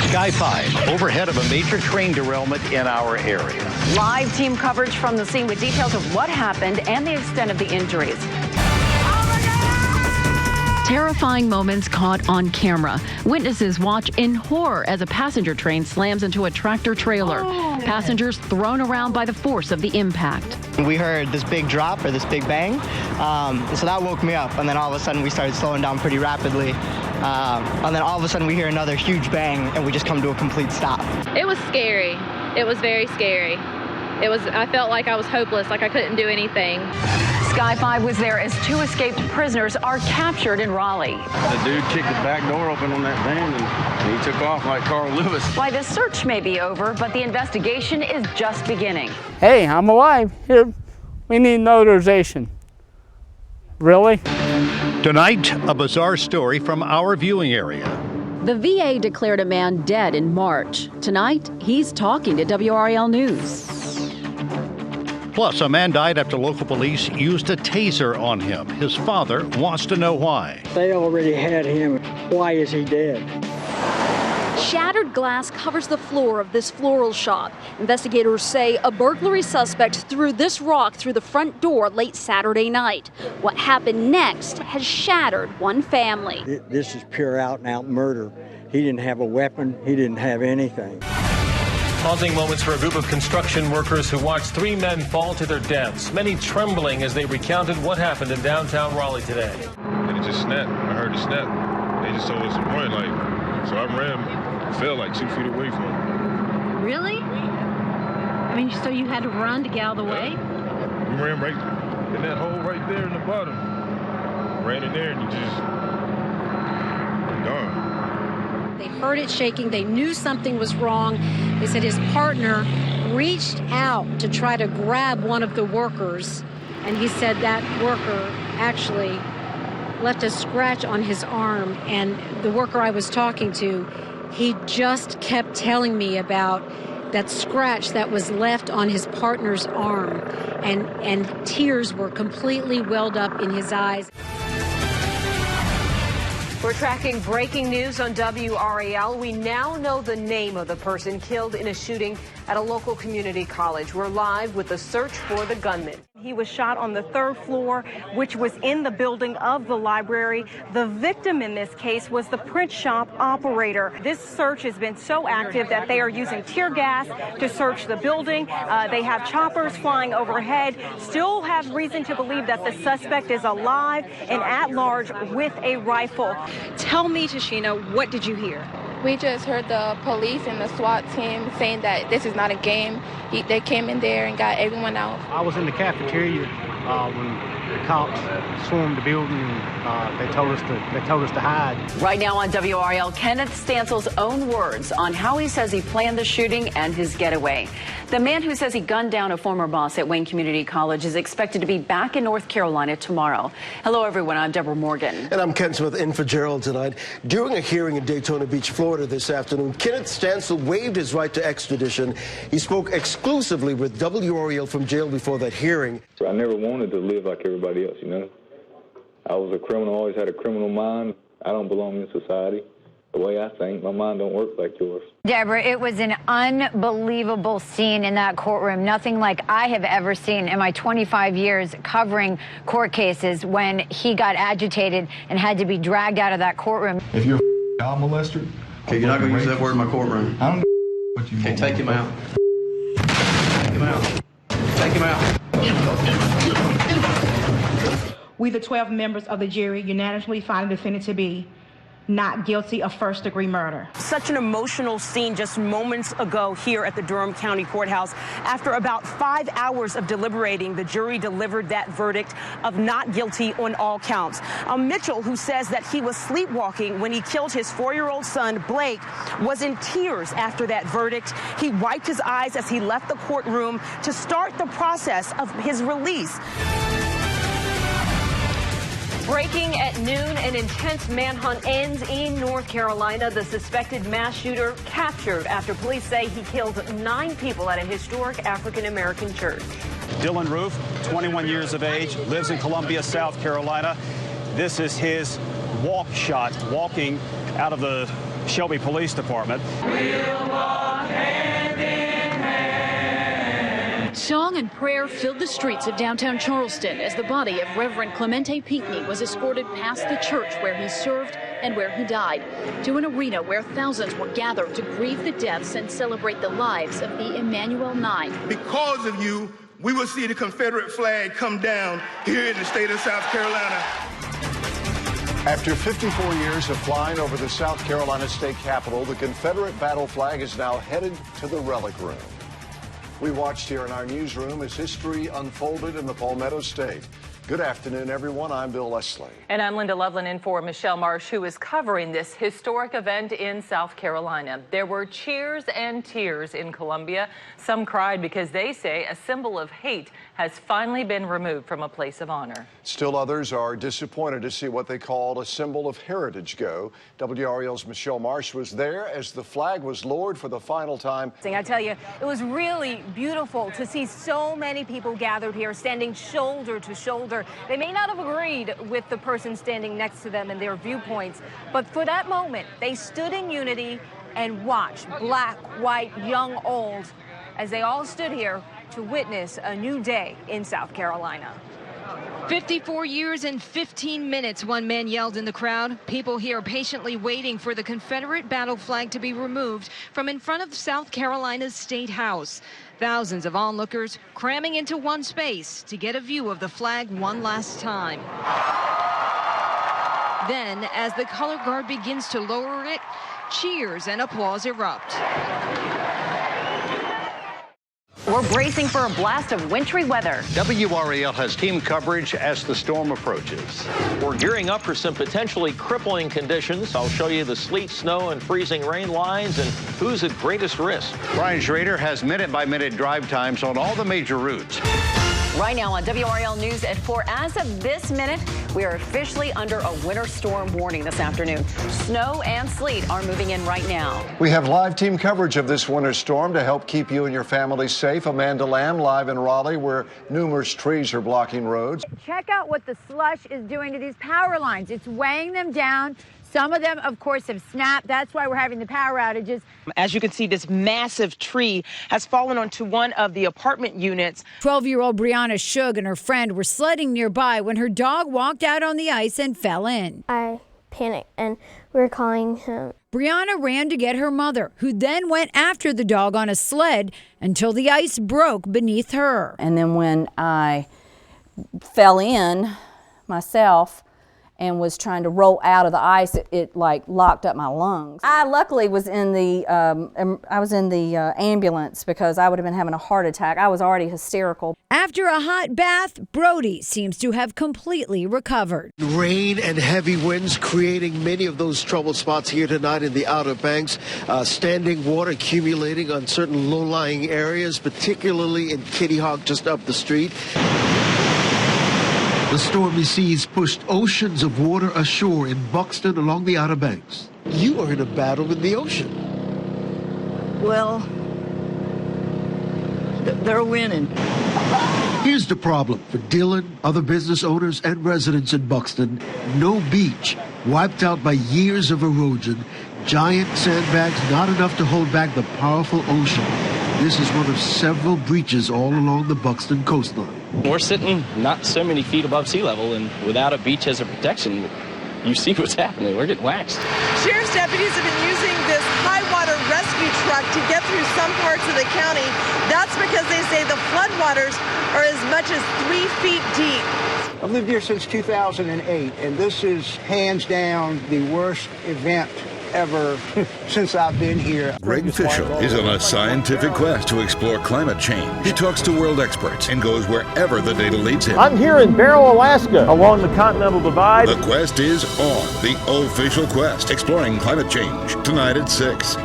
Sky 5, overhead of a major train derailment in our area. Live team coverage from the scene with details of what happened and the extent of the injuries. Terrifying moments caught on camera. Witnesses watch in horror as a passenger train slams into a tractor trailer. Passengers thrown around by the force of the impact. We heard this big drop or this big bang, so that woke me up, and then all of a sudden we started slowing down pretty rapidly. And then all of a sudden we hear another huge bang, and we just come to a complete stop. It was scary. It was very scary. I felt like I was hopeless, like I couldn't do anything. Sky 5 was there as 2 escaped prisoners are captured in Raleigh. The dude kicked the back door open on that van and he took off like Carl Lewis. Why the search may be over, but the investigation is just beginning. Hey, I'm alive. Here, we need notarization. Really? Tonight, a bizarre story from our viewing area. The VA declared a man dead in March. Tonight, he's talking to WRAL News. Plus, a man died after local police used a taser on him. His father wants to know why. They already had him. Why is he dead? Shattered glass covers the floor of this floral shop. Investigators say a burglary suspect threw this rock through the front door late Saturday night. What happened next has shattered one family. This is pure out and out murder. He didn't have a weapon. He didn't have anything. Haunting moments for a group of construction workers who watched 3 men fall to their deaths, many trembling as they recounted what happened in downtown Raleigh today. And it just snapped. I heard it snap. They just told us to run, so I ran, fell like 2 feet away from them. Really? I mean, so you had to run to get out of the way? We ran right in that hole right there in the bottom. Ran in there and you just gone. They heard it shaking. They knew something was wrong. They said his partner reached out to try to grab one of the workers, and he said that worker actually left a scratch on his arm. And the worker I was talking to, he just kept telling me about that scratch that was left on his partner's arm, and tears were completely welled up in his eyes. We're tracking breaking news on WRAL. We now know the name of the person killed in a shooting at a local community college. We're live with the search for the gunman. He was shot on the 3rd floor, which was in the building of the library. The victim in this case was the print shop operator. This search has been so active that they are using tear gas to search the building. They have choppers flying overhead. Still have reason to believe that the suspect is alive and at large with a rifle. Tell me, Tashina, what did you hear? We just heard the police and the SWAT team saying that this is not a game. They came in there and got everyone out. I was in the cafeteria when the cops swarmed the building, and they told us to hide. Right now on WRAL, Kenneth Stansel's own words on how he says he planned the shooting and his getaway. The man who says he gunned down a former boss at Wayne Community College is expected to be back in North Carolina tomorrow. Hello, everyone. I'm Deborah Morgan. And I'm Ken Smith in for Gerald tonight. During a hearing in Daytona Beach, Florida this afternoon, Kenneth Stansel waived his right to extradition. He spoke exclusively with WRAL from jail before that hearing. I never wanted to live like everybody else, you know. I was a criminal, always had a criminal mind. I don't belong in society. The way I think, my mind don't work like yours. Deborah, it was an unbelievable scene in that courtroom. Nothing like I have ever seen in my 25 years covering court cases when he got agitated and had to be dragged out of that courtroom. If you're a child molester... Okay, you're not going to use that word in my courtroom. I don't what you Okay, take him out. Take him out. Take him out. We, the 12 members of the jury, unanimously find the defendant to be not guilty of first-degree murder. Such an emotional scene just moments ago here at the Durham County Courthouse. After about 5 hours of deliberating, the jury delivered that verdict of not guilty on all counts. Mitchell, who says that he was sleepwalking when he killed his 4-year-old son, Blake, was in tears after that verdict. He wiped his eyes as he left the courtroom to start the process of his release. Breaking at noon, an intense manhunt ends in North Carolina. The suspected mass shooter captured after police say he killed 9 people at a historic African-American church. Dylan Roof, 21 years of age, lives in Columbia, South Carolina. This is his walk shot, walking out of the Shelby Police Department. Song and prayer filled the streets of downtown Charleston as the body of Reverend Clemente Pinckney was escorted past the church where he served and where he died to an arena where thousands were gathered to grieve the deaths and celebrate the lives of the Emmanuel Nine. Because of you, we will see the Confederate flag come down here in the state of South Carolina. After 54 years of flying over the South Carolina state capitol, the Confederate battle flag is now headed to the relic room. We watched here in our newsroom as history unfolded in the Palmetto State. Good afternoon, everyone. I'm Bill Leslie. And I'm Linda Loveland in for Michelle Marsh, who is covering this historic event in South Carolina. There were cheers and tears in Columbia. Some cried because they say a symbol of hate has finally been removed from a place of honor. Still others are disappointed to see what they called a symbol of heritage go. WREL's Michelle Marsh was there as the flag was lowered for the final time. I tell you, it was really beautiful to see so many people gathered here standing shoulder to shoulder. They may not have agreed with the person standing next to them and their viewpoints, but for that moment, they stood in unity and watched black, white, young, old, as they all stood here to witness a new day in South Carolina. 54 years and 15 minutes, one man yelled in the crowd. People here patiently waiting for the Confederate battle flag to be removed from in front of South Carolina's State House. Thousands of onlookers cramming into one space to get a view of the flag one last time. Then, as the color guard begins to lower it, cheers and applause erupt. We're bracing for a blast of wintry weather. WREL has team coverage as the storm approaches. We're gearing up for some potentially crippling conditions. I'll show you the sleet, snow, and freezing rain lines and who's at greatest risk. Brian Schrader has minute-by-minute drive times on all the major routes. Right now on WREL News at 4, as of this minute, we are officially under a winter storm warning this afternoon. Snow and sleet are moving in right now. We have live team coverage of this winter storm to help keep you and your family safe. Amanda Lamb live in Raleigh, where numerous trees are blocking roads. Check out what the slush is doing to these power lines. It's weighing them down. Some of them, of course, have snapped. That's why we're having the power outages. As you can see, this massive tree has fallen onto one of the apartment units. 12-year-old Brianna Shug and her friend were sledding nearby when her dog walked out on the ice and fell in. I panicked and we were calling him. Brianna ran to get her mother, who then went after the dog on a sled until the ice broke beneath her. And then when I fell in myself and was trying to roll out of the ice, it like locked up my lungs. I luckily was in the ambulance because I would have been having a heart attack. I was already hysterical. After a hot bath, Brody seems to have completely recovered. Rain and heavy winds creating many of those trouble spots here tonight in the Outer Banks. Standing water accumulating on certain low-lying areas, particularly in Kitty Hawk just up the street. The stormy seas pushed oceans of water ashore in Buxton along the Outer Banks. You are in a battle with the ocean. Well, they're winning. Here's the problem for Dylan, other business owners, and residents in Buxton. No beach, wiped out by years of erosion. Giant sandbags, not enough to hold back the powerful ocean. This is one of several breaches all along the Buxton coastline. We're sitting not so many feet above sea level, and without a beach as a protection, you see what's happening. We're getting waxed. Sheriff's deputies have been using this high water rescue truck to get through some parts of the county. That's because they say the floodwaters are as much as 3 feet deep. I've lived here since 2008, and this is hands down the worst event ever since I've been here. Greg Fischel is on a scientific quest to explore climate change. He talks to world experts and goes wherever the data leads him. I'm here in Barrow, Alaska, along the Continental Divide. The quest is on. The official quest, exploring climate change, tonight at 6.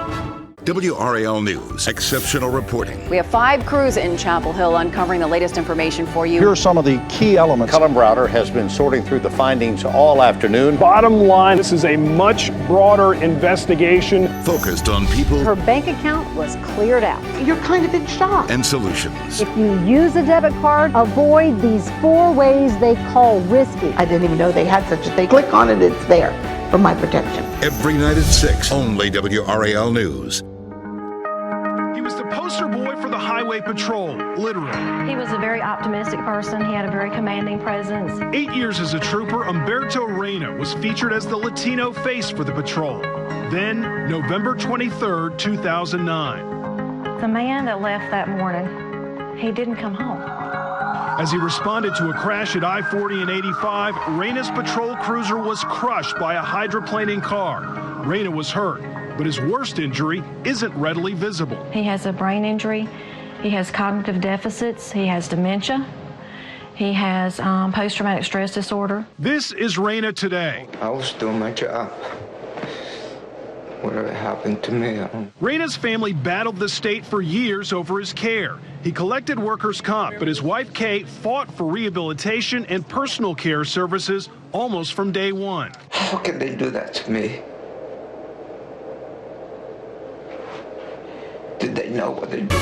WRAL News, exceptional reporting. We have 5 crews in Chapel Hill uncovering the latest information for you. Here are some of the key elements. Cullen Browder has been sorting through the findings all afternoon. Bottom line, this is a much broader investigation. Focused on people. Her bank account was cleared out. You're kind of in shock. And solutions. If you use a debit card, avoid these 4 ways they call risky. I didn't even know they had such a thing. Click on it, it's there. for my protection. Every night at 6, only WRAL News. He was the poster boy for the Highway Patrol, literally. He was a very optimistic person. He had a very commanding presence. 8 years as a trooper, Humberto Reyna was featured as the Latino face for the patrol. Then, November 23rd, 2009. The man that left that morning, he didn't come home. As he responded to a crash at I-40 and 85, Reyna's patrol cruiser was crushed by a hydroplaning car. Reyna was hurt, but his worst injury isn't readily visible. He has a brain injury. He has cognitive deficits. He has dementia. He has post-traumatic stress disorder. This is Reyna today. I was doing my job. Whatever happened to me. Reyna's family battled the state for years over his care. He collected workers' comp, but his wife, Kay, fought for rehabilitation and personal care services almost from day one. How could they do that to me? Did they know what they're doing?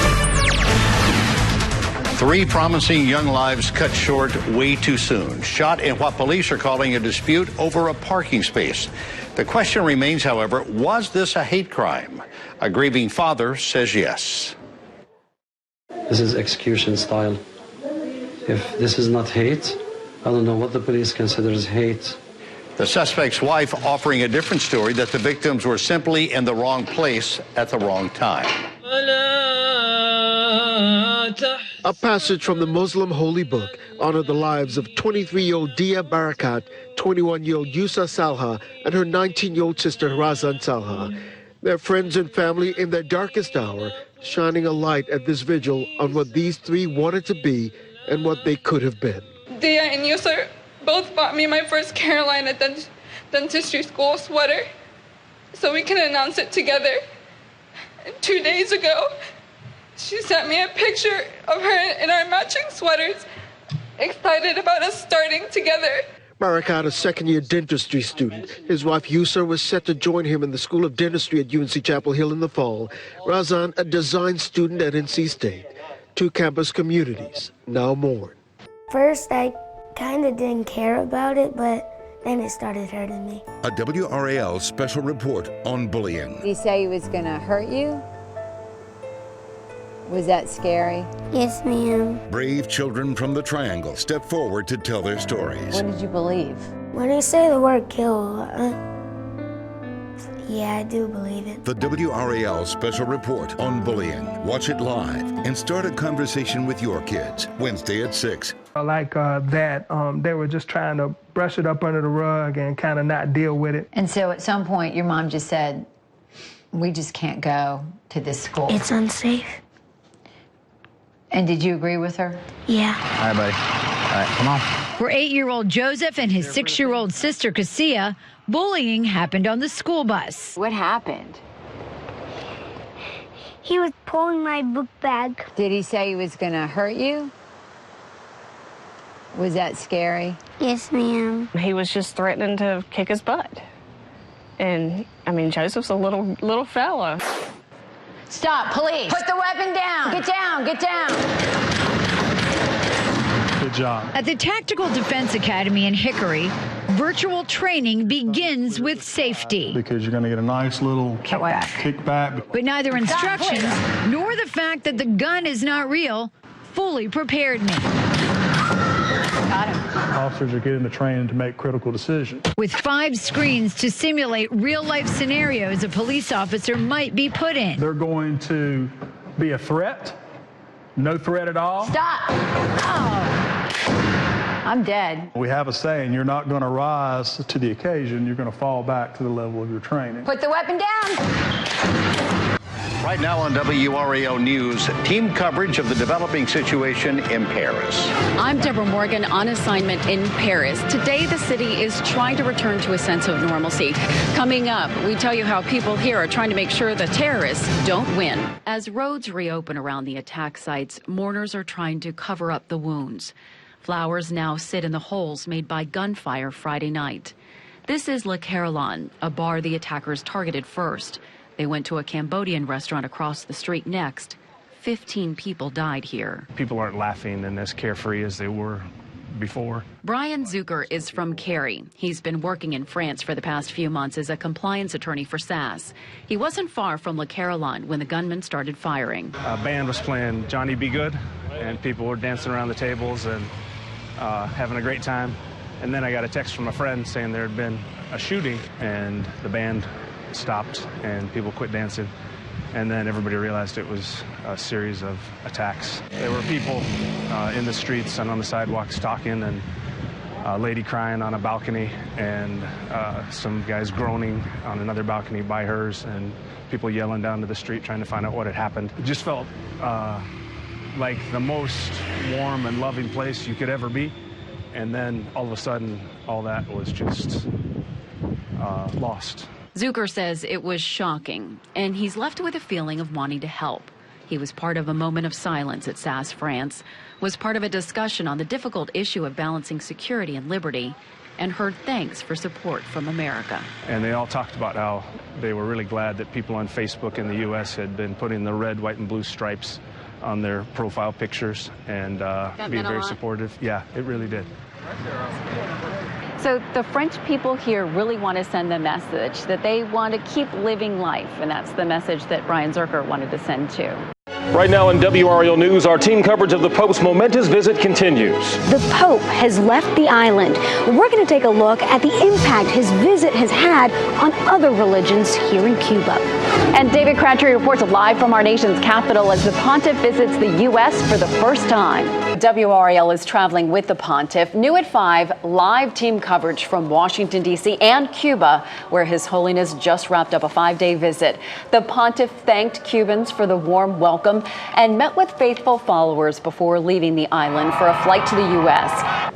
3 promising young lives cut short way too soon, shot in what police are calling a dispute over a parking space. The question remains, however, was this a hate crime? A grieving father says yes. This is execution style. If this is not hate, I don't know what the police considers hate. The suspect's wife offering a different story, that the victims were simply in the wrong place at the wrong time. A passage from the Muslim holy book honored the lives of 23-year-old Dia Barakat, 21-year-old Yusa Salha, and her 19-year-old sister Razan Salha. Their friends and family in their darkest hour, shining a light at this vigil on what these 3 wanted to be and what they could have been. Dia and Yusa both bought me my first Carolina dentistry school sweater so we can announce it together. And 2 days ago, she sent me a picture of her in our matching sweaters, excited about us starting together. Barakat, a second-year dentistry student. His wife Yusa was set to join him in the School of Dentistry at UNC Chapel Hill in the fall. Razan, a design student at NC State. 2 campus communities now mourn. First, I kind of didn't care about it, but then it started hurting me. A WRAL special report on bullying. Did he say he was going to hurt you? Was that scary? Yes, ma'am. Brave children from the Triangle step forward to tell their stories. What did you believe? When you say the word kill, yeah, I do believe it. The WRAL special report on bullying. Watch it live and start a conversation with your kids. Wednesday at 6. Like that, they were just trying to brush it up under the rug and kind of not deal with it. And so at some point, your mom just said, we just can't go to this school. It's unsafe. And did you agree with her? Yeah. All right, buddy. All right, come on. For 8-year-old Joseph and his 6-year-old sister, Cassia, bullying happened on the school bus. What happened? He was pulling my book bag. Did he say he was going to hurt you? Was that scary? Yes, ma'am. He was just threatening to kick his butt. And, I mean, Joseph's a little fella. Stop, police. Put the weapon down. Get down, get down. Good job. At the Tactical Defense Academy in Hickory, virtual training begins with safety. Because you're going to get a nice little kickback. But neither instructions nor the fact that the gun is not real fully prepared me. Got him. Officers are getting the training to make critical decisions. With 5 screens to simulate real-life scenarios a police officer might be put in. They're going to be a threat, no threat at all. Stop. Oh. I'm dead. We have a saying, you're not going to rise to the occasion, you're going to fall back to the level of your training. Put the weapon down. Right now on WRAL News, team coverage of the developing situation in Paris. I'm Deborah Morgan on assignment in Paris. Today, the city is trying to return to a sense of normalcy. Coming up, we tell you how people here are trying to make sure the terrorists don't win. As roads reopen around the attack sites, mourners are trying to cover up the wounds. Flowers now sit in the holes made by gunfire Friday night. This is La Caroline, a bar the attackers targeted first. They went to a Cambodian restaurant across the street next. 15 people died here. People aren't laughing and as carefree as they were before. Brian Zucker is from Cary. He's been working in France for the past few months as a compliance attorney for SAS. He wasn't far from La Caroline when the gunman started firing. A band was playing Johnny Be Good, and people were dancing around the tables and having a great time. And then I got a text from a friend saying there had been a shooting, and the band stopped and people quit dancing. And then everybody realized it was a series of attacks. There were people in the streets and on the sidewalks talking, and a lady crying on a balcony, and some guys groaning on another balcony by hers, and people yelling down to the street trying to find out what had happened. It just felt like the most warm and loving place you could ever be. And then all of a sudden, all that was just lost. Zucker says it was shocking, and he's left with a feeling of wanting to help. He was part of a moment of silence at SAS France, was part of a discussion on the difficult issue of balancing security and liberty, and heard thanks for support from America. And they all talked about how they were really glad that people on Facebook in the U.S. had been putting the red, white, and blue stripes on their profile pictures and being very supportive. Yeah, it really did. So the French people here really want to send the message that they want to keep living life, and that's the message that Brian Zucker wanted to send too. Right now on WRAL News, our team coverage of the Pope's momentous visit continues. The Pope has left the island. We're going to take a look at the impact his visit has had on other religions here in Cuba. And David Crabtree reports live from our nation's capital as the Pontiff visits the U.S. for the first time. WRAL is traveling with the Pontiff. New at 5, live team coverage from Washington, D.C. and Cuba, where His Holiness just wrapped up a 5-day visit. The Pontiff thanked Cubans for the warm welcome and met with faithful followers before leaving the island for a flight to the U.S.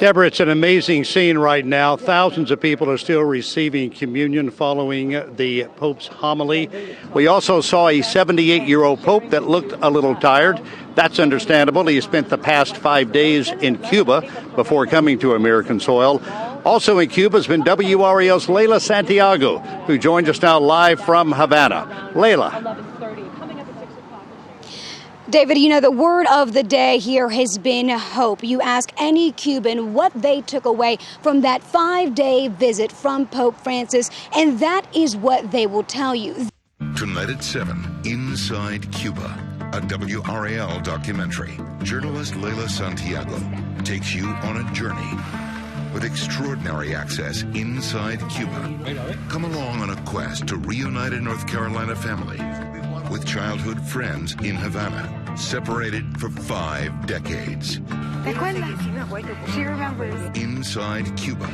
Deborah, it's an amazing scene right now. Thousands of people are still receiving communion following the Pope's homily. We also saw a 78-year-old Pope that looked a little tired. That's understandable. He spent the past 5 days in Cuba before coming to American soil. Also in Cuba has been WRAL's Layla Santiago, who joins us now live from Havana. Layla. David, you know, the word of the day here has been hope. You ask any Cuban what they took away from that 5-day visit from Pope Francis, and that is what they will tell you. Tonight at 7, Inside Cuba, a WRAL documentary. Journalist Layla Santiago takes you on a journey with extraordinary access inside Cuba. Come along on a quest to reunite a North Carolina family with childhood friends in Havana, separated for 5 decades. She remembers. Inside Cuba,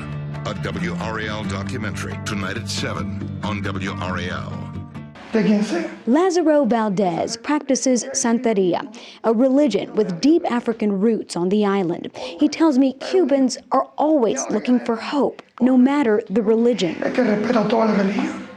a WRAL documentary. Tonight at 7 on WRAL. Lazaro Valdez practices Santeria, a religion with deep African roots on the island. He tells me Cubans are always looking for hope, no matter the religion.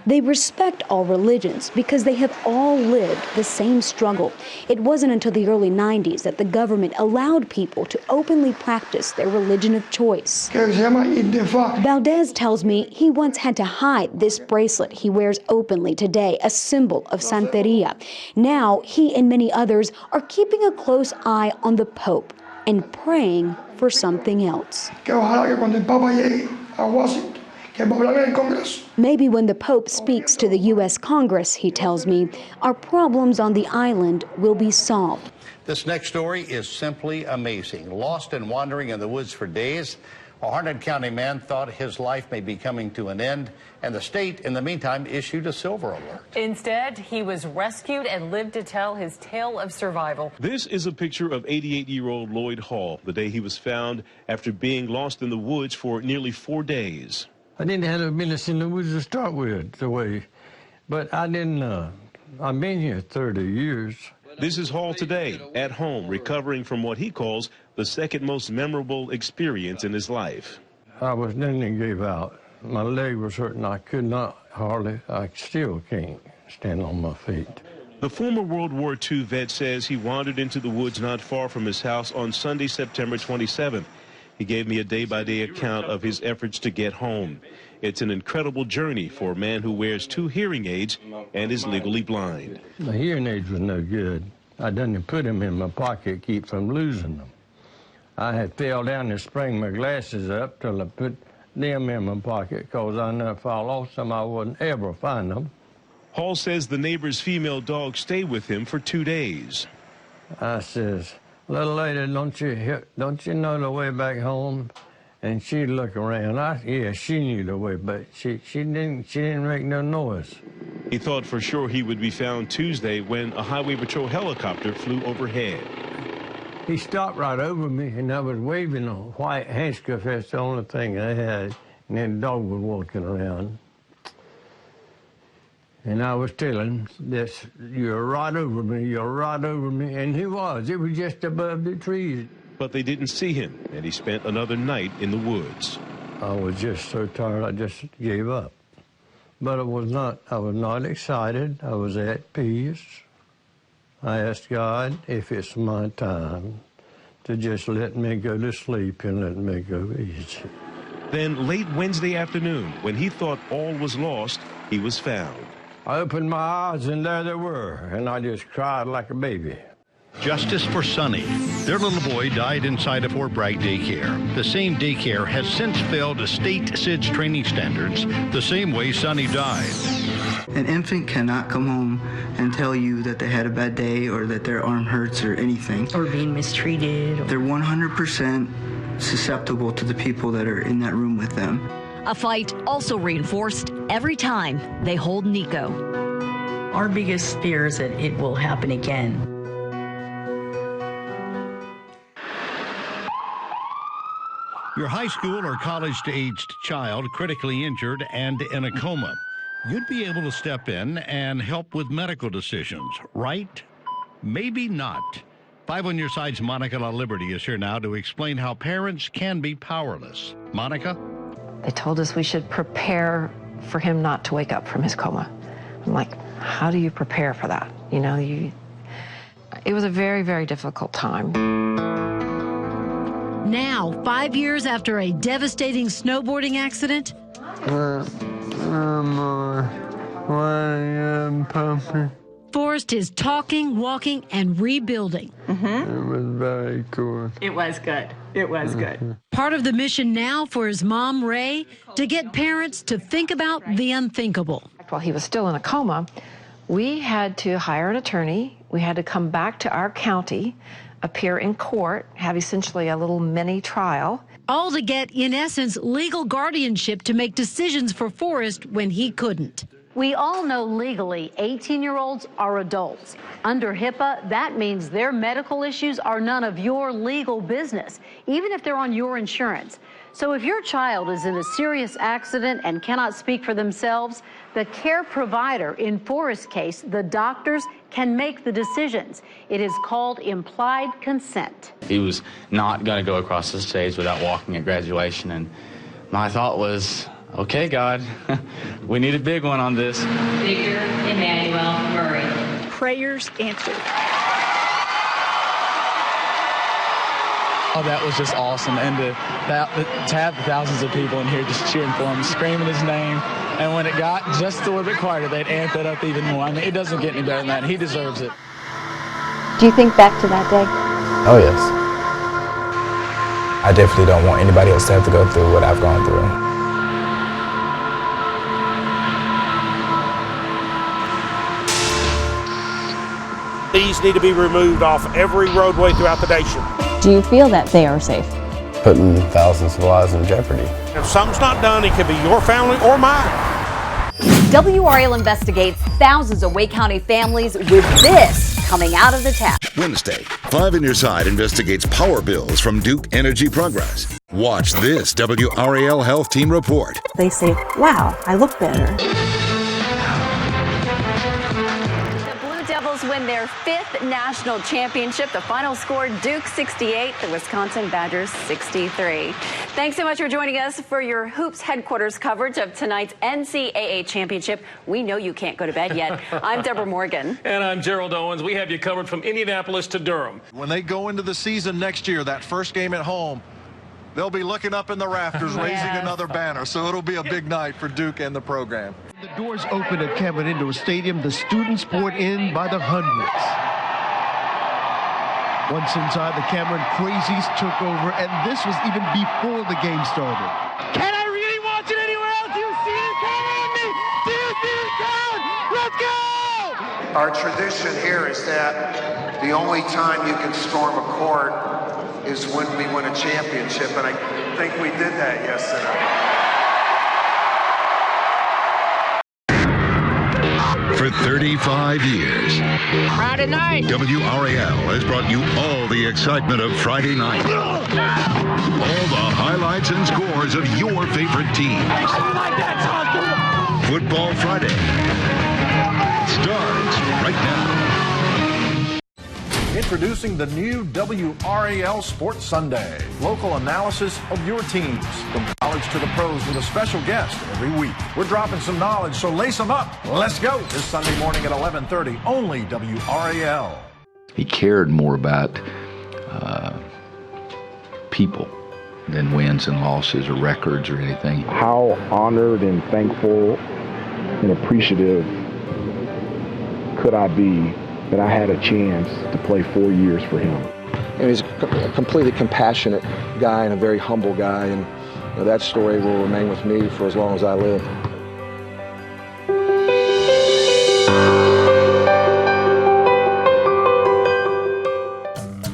They respect all religions because they have all lived the same struggle. It wasn't until the early 90s that the government allowed people to openly practice their religion of choice. Valdez tells me he once had to hide this bracelet he wears openly today, a symbol of Santeria. Now, he and many others are keeping a close eye on the Pope and praying for something else. Maybe when the Pope speaks to the U.S. Congress, he tells me, our problems on the island will be solved. This next story is simply amazing. Lost and wandering in the woods for days, a Harnett County man thought his life may be coming to an end, and the state, in the meantime, issued a silver alert. Instead, he was rescued and lived to tell his tale of survival. This is a picture of 88-year-old Lloyd Hall, the day he was found after being lost in the woods for nearly 4 days. I didn't have no business in the woods to start with, the way, but I didn't, I've been here 30 years. This is Hall today, at home, recovering from what he calls the second most memorable experience in his life. I was nearly gave out. My leg was hurting. I could not hardly, I still can't stand on my feet. The former World War II vet says he wandered into the woods not far from his house on Sunday, September 27th. He gave me a day-by-day account of his efforts to get home. It's an incredible journey for a man who wears 2 hearing aids and is legally blind. The hearing aids was no good. I done put them in my pocket, keep from losing them. I had fell down and sprang my glasses up till I put them in my pocket, because I knew if I lost them, I wouldn't ever find them. Hall says the neighbor's female dog stayed with him for 2 days. I says, little lady, don't you know the way back home? And she'd look around. Yeah, she knew the way, but she didn't make no noise. He thought for sure he would be found Tuesday when a highway patrol helicopter flew overhead. He stopped right over me, and I was waving a white handkerchief. That's the only thing I had. And then the dog was walking around. And I was telling him, this, you're right over me, you're right over me. And he was. It was just above the trees. But they didn't see him, and he spent another night in the woods. I was just so tired, I just gave up. But I was not excited. I was at peace. I asked God if it's my time to just let me go to sleep and let me go easy. Then late Wednesday afternoon, when he thought all was lost, he was found. I opened my eyes and there they were, and I just cried like a baby. Justice for Sonny. Their little boy died inside a Fort Bragg daycare. The same daycare has since failed state SIDS training standards, the same way Sonny died. An infant cannot come home and tell you that they had a bad day or that their arm hurts or anything. Or being mistreated. They're 100% susceptible to the people that are in that room with them. A fight also reinforced every time they hold Nico. Our biggest fear is that it will happen again. Your high school or college-aged child critically injured and in a coma. You'd be able to step in and help with medical decisions, right? Maybe not. 5 on Your Side's Monica La Liberty is here now to explain how parents can be powerless. Monica? They told us we should prepare for him not to wake up from his coma. I'm like, how do you prepare for that? You know, it was a very, very difficult time. Now, 5 years after a devastating snowboarding accident, Forrest is talking, walking, and rebuilding. It was very cool. It was good. It was good. Part of the mission now for his mom, Ray, to get parents to think about the unthinkable. While he was still in a coma, we had to hire an attorney. We had to come back to our county, appear in court, have essentially a little mini trial. All to get, in essence, legal guardianship to make decisions for Forrest when he couldn't. We all know legally 18-year-olds are adults. Under HIPAA, that means their medical issues are none of your legal business, even if they're on your insurance. So if your child is in a serious accident and cannot speak for themselves, the care provider, in Forrest's case, the doctors, can make the decisions. It is called implied consent. He was not going to go across the stage without walking at graduation, and my thought was, okay, God, we need a big one on this. Victor Emmanuel Murray. Prayers answered. Oh, that was just awesome, and to have thousands of people in here just cheering for him, screaming his name, and when it got just a little bit quieter, they'd amp that up even more. I mean, it doesn't get any better than that. He deserves it. Do you think back to that day? Oh, yes. I definitely don't want anybody else to have to go through what I've gone through. These need to be removed off every roadway throughout the nation. Do you feel that they are safe? Putting thousands of lives in jeopardy. If something's not done, it could be your family or mine. WRAL investigates thousands of Wake County families with this coming out of the tap. Wednesday, 5 on Your Side investigates power bills from Duke Energy Progress. Watch this WRAL Health Team report. They say, wow, I look better. Win their 5th national championship. The final score, Duke 68, the Wisconsin Badgers 63. Thanks so much for joining us for your Hoops headquarters coverage of tonight's NCAA championship. We know you can't go to bed yet. I'm Deborah Morgan. And I'm Gerald Owens. We have you covered from Indianapolis to Durham. When they go into the season next year, that first game at home, they'll be looking up in the rafters, raising another banner. So it'll be a big night for Duke and the program. The doors open at Cameron Indoor Stadium. The students poured in by the hundreds. Once inside, the Cameron Crazies took over, and this was even before the game started. Can I really watch it anywhere else? Do you see the camera on me? Do you see the crowd? Let's go! Our tradition here is that the only time you can storm a court is when we win a championship, and I think we did that yesterday. For 35 years, Friday night, WRAL has brought you all the excitement of Friday night. All the highlights and scores of your favorite teams. Football Friday starts right now. Introducing the new WRAL Sports Sunday. Local analysis of your teams, from college to the pros, with a special guest every week. We're dropping some knowledge, so lace them up. Let's go. This Sunday morning at 11:30, only WRAL. He cared more about people than wins and losses or records or anything. How honored and thankful and appreciative could I be that I had a chance to play 4 years for him. And he's a completely compassionate guy and a very humble guy, and that story will remain with me for as long as I live.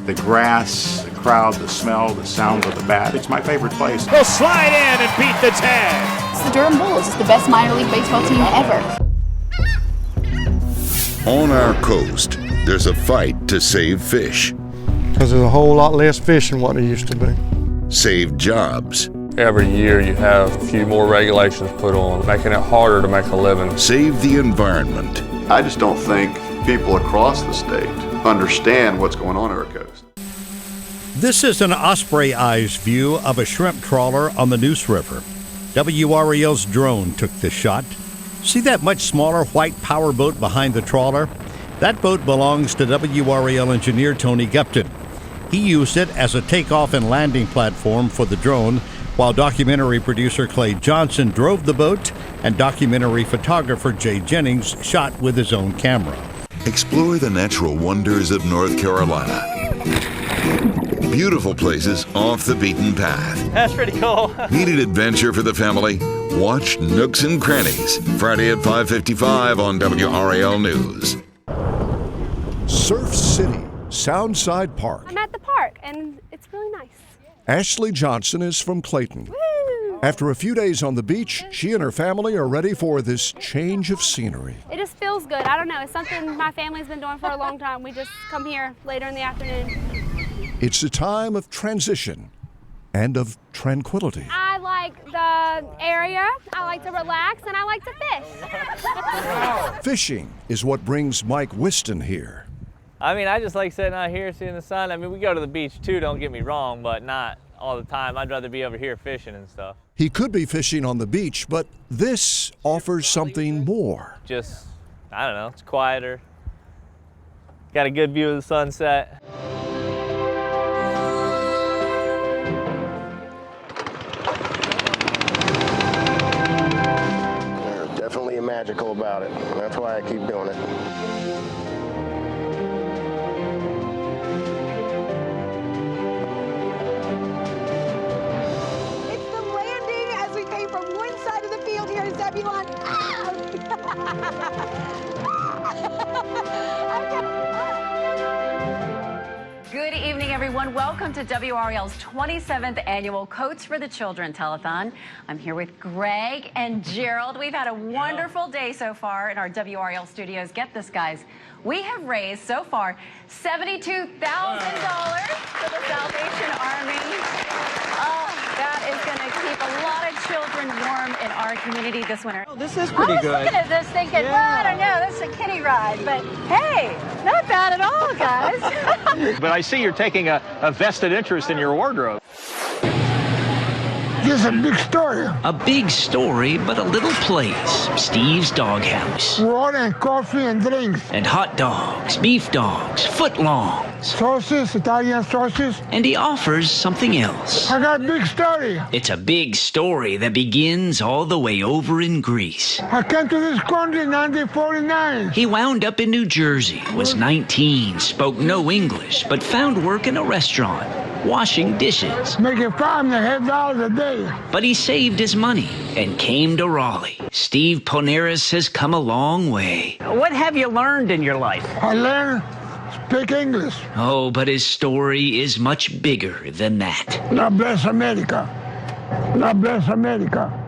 The grass, the crowd, the smell, the sounds of the bat. It's my favorite place. They'll slide in and beat the tag. It's the Durham Bulls. It's the best minor league baseball team ever. On our coast, there's a fight to save fish. Because there's a whole lot less fish than what there used to be. Save jobs. Every year you have a few more regulations put on, making it harder to make a living. Save the environment. I just don't think people across the state understand what's going on our coast. This is an Osprey Eyes view of a shrimp trawler on the Neuse River. WRAL's drone took the shot. See that much smaller white power boat behind the trawler? That boat belongs to WRAL engineer Tony Gupton. He used it as a takeoff and landing platform for the drone, while documentary producer Clay Johnson drove the boat and documentary photographer Jay Jennings shot with his own camera. Explore the natural wonders of North Carolina. Beautiful places off the beaten path. That's pretty cool. Need an adventure for the family? Watch Nooks and Crannies, Friday at 5:55 on WRAL News. Surf City, Soundside Park. I'm at the park, and it's really nice. Ashley Johnson is from Clayton. Woo! After a few days on the beach, she and her family are ready for this change of scenery. It just feels good. I don't know. It's something my family's been doing for a long time. We just come here later in the afternoon. It's a time of transition and of tranquility. I like the area, I like to relax, and I like to fish. Fishing is what brings Mike Whiston here. I mean, I just like sitting out here seeing the sun. I mean, we go to the beach too, don't get me wrong, but not all the time. I'd rather be over here fishing and stuff. He could be fishing on the beach, but this offers something more. Just, I don't know, it's quieter. Got a good view of the sunset. There's definitely a magical about it. That's why I keep doing it. Good evening, everyone. Welcome to WRAL's 27th annual Coats for the Children telethon. I'm here with Greg and Gerald. We've had a wonderful day so far in our WRAL studios. Get this, guys. We have raised so far $72,000 for the Salvation Army. Oh, that is going to keep a lot of children warm in our community this winter. Oh, this is pretty good. I was looking at this thinking, well, I don't know, this is a kiddie ride, but hey, not bad at all, guys. But I see you're taking a vested interest in your wardrobe. This is a big story. A big story, but a little place. Steve's Doghouse. Water and coffee and drinks. And hot dogs, beef dogs, footlongs. Sauces, Italian sauces. And he offers something else. I got a big story. It's a big story that begins all the way over in Greece. I came to this country in 1949. He wound up in New Jersey, was 19, spoke no English, but found work in a restaurant, washing dishes. Making $5.50 a day. But he saved his money and came to Raleigh. Steve Poneris has come a long way. What have you learned in your life? I learned speak English. Oh, but his story is much bigger than that. God bless America. God bless America.